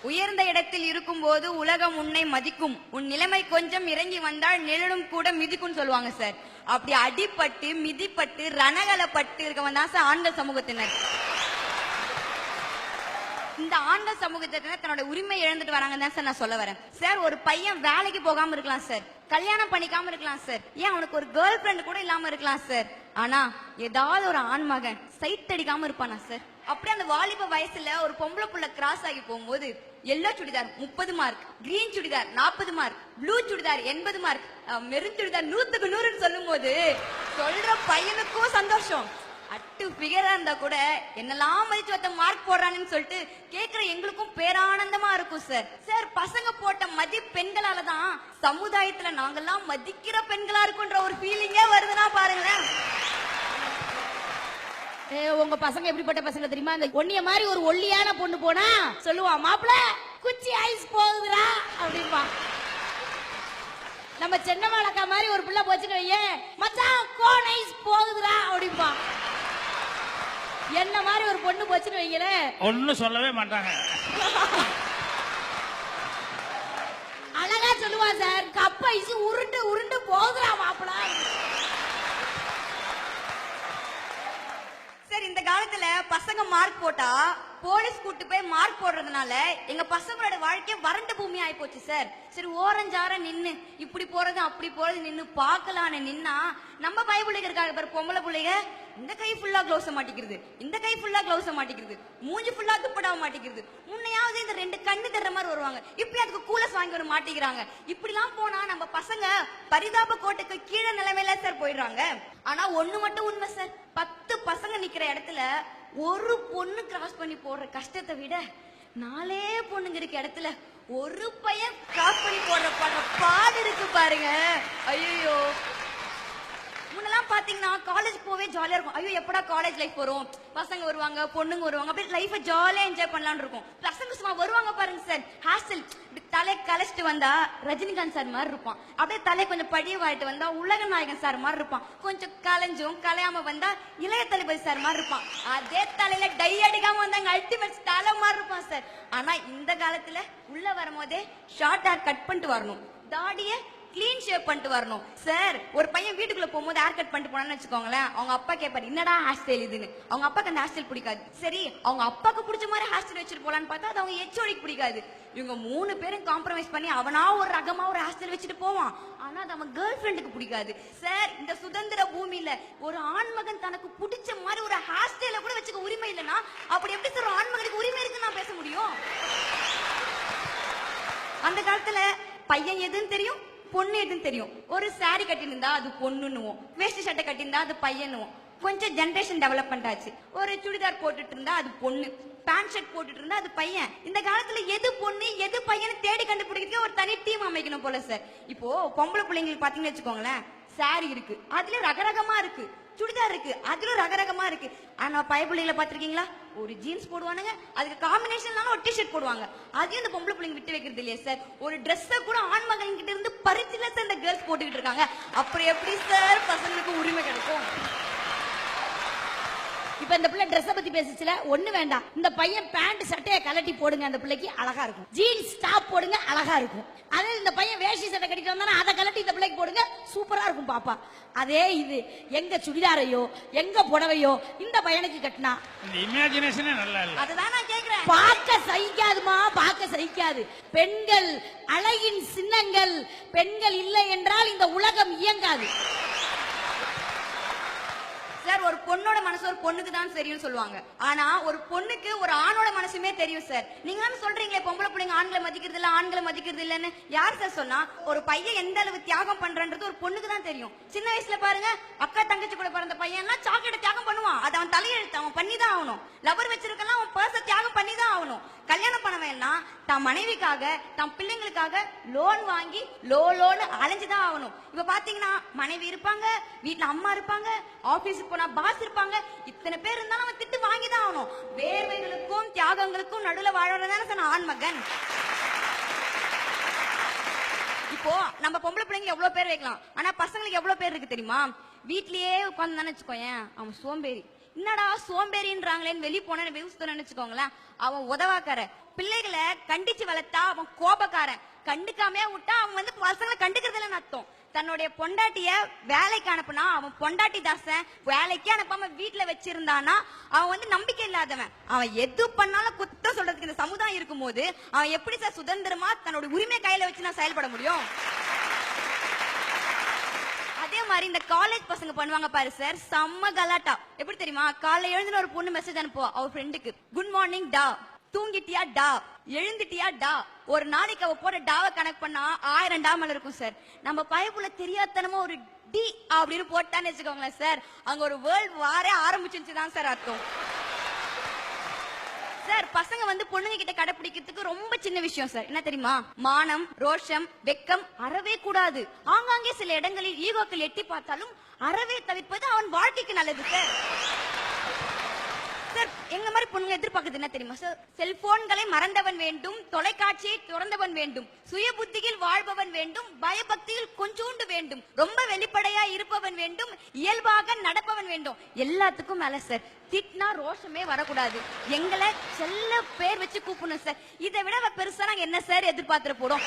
உயர்ந்த இடத்தில் இருக்கும் போது உலகம் உன்னை மதிக்கும், உன் நிலைமை கொஞ்சம் இறங்கி வந்தால் நிழலும் கூட மிதிக்கும் சொல்லுவாங்க சார். அப்படி அடிப்பட்டு மிதிப்பட்டு ரணகலப்பட்டு இருக்கவன் தான் சார் ஆண்கள் சமூகத்தினர். இந்த ஆண்கள் சமூகத்தினர் தன்னோட உரிமை இழந்துட்டு வராங்க தான் சார் நான் சொல்ல வரேன். சார் ஒரு பையன் வேலைக்கு போகாம இருக்கலாம் சார், கல்யாணம் பண்ணிக்காம இருக்கலாம் சார், ஏன் அவனுக்கு ஒரு கேர்ள் ஃபிரெண்ட் கூட இல்லாம இருக்கலாம் சார். ஆனா ஏதாவது ஒரு ஆண் மகன் சைட் அடிக்காம இருப்பானா சார்? அப்படியே அந்த வாலிப வயசுல ஒரு பொம்பளை புள்ள கிராஸ் ஆகி போகும்போது yellow churidar 30 mark, green churidar 40 mark, blue churidar 80 mark, maroon churidar 100க்கு 100 சொல்லும் போது சொல்ற பையனுக்கும் சந்தோஷம். அட்டு பிகரா இருந்தா கூட என்னெல்லாம் மதிச்சு வந்த மார்க் போடுறான்னு சொல்லிட்டு கேக்குற எங்களுக்கும் பேரானந்தமா இருக்கும் சார். சார் பசங்க போட்ட மதி பெண்களாலதான் சமுதாயத்துல நாங்கெல்லாம் மதிக்கிற பெண்களா இருக்குன்ற ஒரு ஃபீலிங்கே வருதுன்னா பாருங்களேன். உங்க பசங்க எப்படிப்பட்ட பசங்க தெரியுமா? இந்த ஒன்னிய மாதிரி ஒரு ஒல்லியான பொண்ணு போனா சொல்லுவான், மாப்பிள குச்சி ஐஸ் போகுதுடா அப்படின்பா. நம்ம சென்னமாலக்கா மாதிரி ஒரு பிள்ளை போச்சுன்னு வையே, மச்சான் கோன் ஐஸ் போகுதுடா அப்படின்பா. என்ன மாதிரி ஒரு பொண்ணு போச்சுன்னு வைங்களே ஒன்னும் சொல்லவே மாட்டாங்க. அழகா சொல்லுவான் சார், கப் ஐஸ் உருண்டு உருண்டு போகுதுடா மாப்பிள. சார் இந்த காலத்துல பசங்க மார்க் போட்டா போலீஸ் கூட்டு போய் மார்க் போடுறதுனால எங்க பசங்களோட வாழ்க்கை வறண்ட பூமி ஆயி போச்சு சார். சரி ஓரஞ்சார நின்னு இப்படி போறது அப்படி போறது நின்னு பாக்கலான்னு நின்னா நம்ம பைபிளுக்கு இருக்காங்க பாரு பொம்பளை பிள்ளைங்க, இந்த கை ஃபுல்லா கிளவுஸ மாட்டிக்கிறது, இந்த கை ஃபுல்லா கிளவுஸ மாட்டிக்கிறது, மூஞ்சி ஃபுல்லா துப்படாவ மாட்டிக்கிறது, முன்னையாவது இந்த 2 கண்ணு தர்ற மாதிரி வருவாங்க, இப்படி அதுக்கு கூலஸ் வாங்கி வர மாட்டிக்கிறாங்க. இப்படிலாம் போனா நம்ம பசங்க பரிதாப கோட்டுக்கு கீழே நிலைமையில சார் போயிடுறாங்க. ஆனா ஒண்ணு மட்டும் உண்மை சார், 10 பசங்க நிக்கிற இடத்துல ஒரு பொண்ணு கிராஸ் பண்ணி போடுற கஷ்டத்தை விட 4 பொண்ணுங்க இருக்க இடத்துல ஒரு பையன் கிராஸ் பண்ணி போடுற பாடு இருக்கு பாருங்க. ஐயோ முன்னெல்லாம் பாத்தீங்கன்னா காலேஜ் போவே ஜாலியா இருக்கும். ஐயோ எப்படா காலேஜ் லைஃப் வரும், பசங்க வருவாங்க பொண்ணுங்க வருவாங்க, அப்படியே லைஃபை ஜாலியா என்ஜாய் பண்ணலாம்னு இருக்கும். பசங்க சும்மா வருவாங்க பாருங்க சார், ஹாஸ்டல் தலை கலைச்சிட்டு வந்தா ரஜினிகாந்த் சார் மாதிரி இருப்பான், அப்படியே தலை கொஞ்சம் படிய வாயிட்டு வந்தா உலக நாயகன் சார் மாதிரி இருப்பான், கொஞ்சம் கலைஞ்சும் கலையாம வந்தா இளைய தளபதி சார் மாதிரி இருப்பான், அதே தலையில டை அடிக்காம வந்தாங்க அல்டிமேட் தலை மாதிரி இருப்பான் சார். ஆனா இந்த காலத்துல உள்ள வரும்போதே ஷார்ட் ஹேர் கட் பண்ணிட்டு வரணும், தாடிய கிளீன் ஷேப் பண்ணிட்டு வரணும் சார். ஒரு பையன் வீட்டுக்குள்ள போகும்போது ஹேர் கட் பண்ணிட்டு போனான்னு வச்சுக்கோங்களேன், அவங்க அப்பா கேட்பாரு என்னடா ஹேர் ஸ்டைல் இதுன்னு. அவங்க அப்பாக்கு அந்த ஹேர் ஸ்டைல் பிடிக்காது. சரி அவங்க அப்பாக்கு பிடிச்ச மாதிரி ஹேர் ஸ்டைல் வச்சுட்டு போலான்னு பார்த்தா அது அவங்க ஹெச்ஓடிக்கு பிடிக்காது. இவங்க 3 பேரும் காம்ப்ரமைஸ் பண்ணி அவனா ஒரு ரகமா ஒரு ஹேர் ஸ்டைல் வச்சுட்டு போவான், ஆனா அது அவன் கேர்ள் ஃபிரெண்டுக்கு பிடிக்காது. சார் இந்த சுதந்திர பூமியில ஒரு ஆண்மகன் தனக்கு பிடிச்ச மாதிரி ஒரு ஹேர் ஸ்டைல கூட வச்சுக்க உரிமை இல்லைன்னா அப்படி எப்படி சார் ஒரு ஆண்மகனுக்கு உரிமை இருக்குன்னு நான் பேச முடியும்? அந்த காலத்துல பையன் எதுன்னு தெரியும், பொண்ணு எதுன்னு தெரியும். ஒரு சாரி கட்டிருந்தா அது பொண்ணுன்னுவோம், வேஷ்டி சட்டை கட்டிருந்தா அது பையனுவோம். கொஞ்சம் ஜெனரேஷன் டெவலப்மெண்ட் ஆச்சு, ஒரு சுடிதார் போட்டுட்டு இருந்தா அது பொண்ணு, பேண்ட் ஷர்ட் போட்டுட்டு இருந்தா அது பையன். இந்த காலத்துல எது பொண்ணு எது பையன் தேடி கண்டுபிடிக்கிறதுக்கு ஒரு தனி டீம் அமைக்கணும் போல சார். இப்போ பொம்பளை பிள்ளைங்களுக்கு பாத்தீங்கன்னு வச்சுக்கோங்களேன், சாரி இருக்கு அதுல ரகரகமா இருக்கு, சுடிதார் இருக்கு அதுல ரகரகமா இருக்கு. ஆனா பைபிள்ல பாத்திருக்கீங்களா, ஒரு ஜீன்ஸ் போடுவானுங்க அதுக்கு காம்பினேஷன் ஒரு டிஷர்ட் போடுவாங்க, அதையும் இந்த பொம்பளை பிள்ளைங்க விட்டு வைக்கிறது இல்லையா சார். ஒரு ட்ரெஸ்ஸ கூட ஆண் மகன் கிட்ட இருந்து பறிச்சுல சார் இந்த கேர்ள்ஸ் போட்டுக்கிட்டு இருக்காங்க. அப்புறம் எப்படி சார் பசங்களுக்கு உரிமை கிடைக்கும்? இப்ப இந்த பிள்ளை ட்ரெஸ் பத்தி பேசிச்சுல, ஒண்ணு வேண்டாம், இந்த பையன் பேண்ட் சட்டையை கலட்டி போடுங்க, அந்த பிள்ளைக்கு அழகா இருக்கும். ஜீன்ஸ் டாப் போடுங்க அழகா இருக்கும். அதே இந்த பையன் வேஷ்டி சட்டை கட்டிட்டு வந்தானே அதை கலட்டி இந்த பிள்ளைக்கு போடுங்க சூப்பரா இருக்கும் பாப்பா. அதே இது எங்க சுடிதாரையோ எங்க புடவையோ இந்த பையனுக்கு கட்டினா இந்த இமேஜினேஷனே நல்லா இல்ல. அதுதான் நான் கேக்குறேன். பார்க்க சகிக்காதுமா, பார்க்க சகிக்காது. பெண்கள் அழகின் சின்னங்கள், பெண்கள் இல்லை என்றால் இந்த உலகம் இயங்காது சார். ஒரு பொண்ணோட மனசு ஒரு பொண்ணுக்கு தான் தெரியும் சொல்லுவாங்க, ஆனா ஒரு பொண்ணுக்கு ஒரு ஆணோட மனசுமே தெரியும் சார். நீங்க தான் சொல்றீங்களே பொம்பளை பிள்ளைங்க ஆண்களை மதிக்கிறது இல்ல ஆண்களை மதிக்கிறது இல்லன்னு, யார் சார் சொன்னா? ஒரு பையன் எந்த அளவு தியாகம் பண்றன்றது ஒரு பொண்ணுக்கு தான் தெரியும். சின்ன வயசுல பாருங்க, அக்கா தங்கச்சி கூட பிறந்த பையன் எல்லாம் சாக்லேட் தியாகம் பண்ணுவான், அது அவன் தலையெழுத்து, அவன் பண்ணிதான் ஆகணும். லவர் வச்சிருக்கலாம் அவன் பர்ச தியாகம் பண்ணிதான் ஆகணும். கல்யாணம் பண்ணவேன்னா தன் மனைவிக்காக தன் பிள்ளைங்களுக்காக லோன் வாங்கி லோன் அலைஞ்சுதான் ஆகணும். இப்ப பாத்தீங்கன்னா மனைவி இருப்பாங்க, வீட்டுல அம்மா இருப்பாங்க, ஆபீஸுக்கு போனா பாஸ் இருப்பாங்க, இத்தனை பேர் இருந்தாலும் அவன் திட்டு வாங்கிதான் ஆகணும். வேர்வைகளுக்கும் தியாகங்களுக்கும் நடுவுல வாழறதான சார் ஆண் மகன். இப்போ நம்ம பொம்பளை பிள்ளைங்க எவ்வளவு பேர் வைக்கலாம், ஆனா பசங்களுக்கு எவ்வளவு பேர் இருக்கு தெரியுமா? வீட்லயே உட்காந்து வச்சுக்கோயேன், அவன் சோம்பேறி, என்னடா சோம்பேறின்றாங்களேன்னு வெளியே போன நினைச்சுக்கோங்களேன், அவன் உதவாக்கார பிள்ளைகளை கண்டிச்சு வளர்த்தா அவன் கோபக்காரன், கண்டுக்காமையா விட்டா அவன் வந்து பசங்களை கண்டுக்கிறது இல்லைன்னு அர்த்தம். தன்னுடைய பொண்டாட்டிய வேலைக்கு அனுப்புனா அவன் பொண்டாட்டி தாசன், வேலைக்கே அனுப்பாம வீட்டுல வச்சிருந்தானா அவன் வந்து நம்பிக்கை இல்லாதவன். அவன் எது பண்ணாலும் குத்தம் சொல்றதுக்கு இந்த சமுதாயம் இருக்கும் போது அவன் எப்படி சார் சுதந்திரமா தன்னோட உரிமை கையில வச்சு நான் செயல்பட முடியும்? அதே மாதிரி இந்த காலேஜ் பசங்க பண்ணுவாங்க பாரு சார், செம்ம கலாட்டா. எப்படி தெரியுமா? காலைல எழுந்துன ஒரு பொண்ணு மெசேஜ் அனுப்புவா அவ ஃப்ரெண்டுக்கு, குட் மார்னிங் டா, தூங்கிட்டியா டா, எழுந்துட்டியா டா. ஒரு நாளைக்கு அவ போட டாவை கனெக்ட் பண்ணா 1000 டா மேல இருக்கும் சார். நம்ம பயப்புல தெரியாதனமா ஒரு டி அப்படின்னு போட்டான்னு வச்சுக்கோங்களேன் சார், அங்க ஒரு வேர்ல்ட் வாரே ஆரம்பிச்சுதான் சார் அர்த்தம். சார் பசங்க வந்து பொண்ணுங்க கிட்ட கடைபிடிக்கிறதுக்கு ரொம்ப சின்ன விஷயம் சார். என்ன தெரியுமா? மானம், ரோஷம், வெக்கம் அறவே கூடாது. ஆங்காங்கே சில இடங்களில் ஈகோக்கள் எட்டி பார்த்தாலும் அறவே தவிர்ப்பது அவன் வாழ்க்கைக்கு நல்லது சார். சார் எங்க மாதிரி பொண்ணுங்க எதிர்பார்க்குது என்ன தெரியுமா சார்? செல்போன்களை மறந்தவன் வேண்டும், தொலைக்காட்சியை துறந்தவன் வேண்டும், சுய புத்தியில் வாழ்பவன் வேண்டும், பயபக்தியில் கொஞ்சோண்டு வேண்டும், ரொம்ப வெளிப்படையா இருப்பவன் வேண்டும், இயல்பாக நடப்பவன் வேண்டும். எல்லாத்துக்கும் மேல சார் திட்னா ரோஷமே வரக்கூடாது. எங்களை செல்ல பேர் வச்சு கூப்பிடணும் சார். இதை விட பெருசா நாங்க என்ன சார் எதிர்பார்த்துட போறோம்?